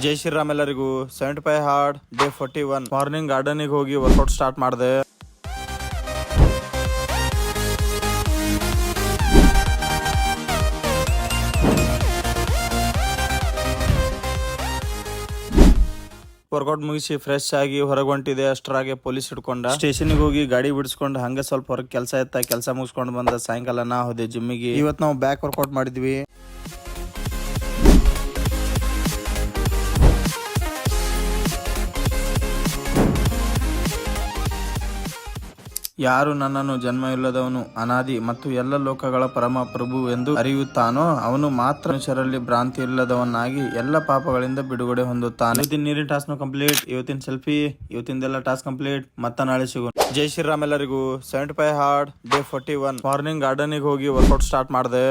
ಜೈ ಶ್ರೀರಾಮ್ ಎಲ್ಲರಿಗೂ 75 hard day 41 morning ಗಾರ್ಡನಿಗೆ ಹೋಗಿ workout start ಮಾಡಿದೆ. ವರ್ಕೌಟ್ ಮುಗಿಸಿ ಫ್ರೆಶ್ ಆಗಿ ಹೊರಗೆ ಹೊಂಟಿದೆ. ಅಷ್ಟರಾಗೆ ಪೊಲೀಸ್ ಹಿಡ್ಕೊಂಡ. ಸ್ಟೇಷನ್ಗೆ ಹೋಗಿ ಗಾಡಿ ಬಿಡಿಸ್ಕೊಂಡು ಹಂಗೆ ಸ್ವಲ್ಪ ಹೊರಗೆ ಕೆಲಸ ಇತ್ತ, ಕೆಲಸ ಮುಗಿಸ್ಕೊಂಡು ಬಂದ. ಸಾಯಂಕಾಲ ನಾ ಹೋದೆ ಜಿಮ್ಮಿಗೆ. ಇವತ್ತು ನಾವು ಬ್ಯಾಕ್ ವರ್ಕೌಟ್ ಮಾಡಿದ್ವಿ. ಯಾರು ನನ್ನನ್ನು ಜನ್ಮವಿಲ್ಲದವನು, ಅನಾದಿ ಮತ್ತು ಎಲ್ಲ ಲೋಕಗಳ ಪರಮ ಪ್ರಭು ಎಂದು ಅರಿಯುತ್ತಾನೋ ಅವನು ಮಾತ್ರ ಮನುಷ್ಯರಲ್ಲಿ ಭ್ರಾಂತಿ ಇಲ್ಲದವನಾಗಿ ಎಲ್ಲ ಪಾಪಗಳಿಂದ ಬಿಡುಗಡೆ ಹೊಂದುತ್ತಾನೆ. ಇವತ್ತಿನ ನೀರಿನ ಟಾಸ್ಕ್ ಕಂಪ್ಲೀಟ್, ಇವತ್ತಿನ ಸೆಲ್ಫಿ, ಇವತ್ತಿಂದೆಲ್ಲ ಟಾಸ್ಕ್ ಕಂಪ್ಲೀಟ್. ಮತ್ತೆ ನಾಳೆ ಸಿಗೋಣ. ಜೈ ಶ್ರೀರಾಮ್ ಎಲ್ಲರಿಗೂ 75 ಹಾರ್ಡ್ ಡೇ 41 ಮಾರ್ನಿಂಗ್ ಗಾರ್ಡನಿಗೆ ಹೋಗಿ ವರ್ಕೌಟ್ ಸ್ಟಾರ್ಟ್ ಮಾಡಿದೆ.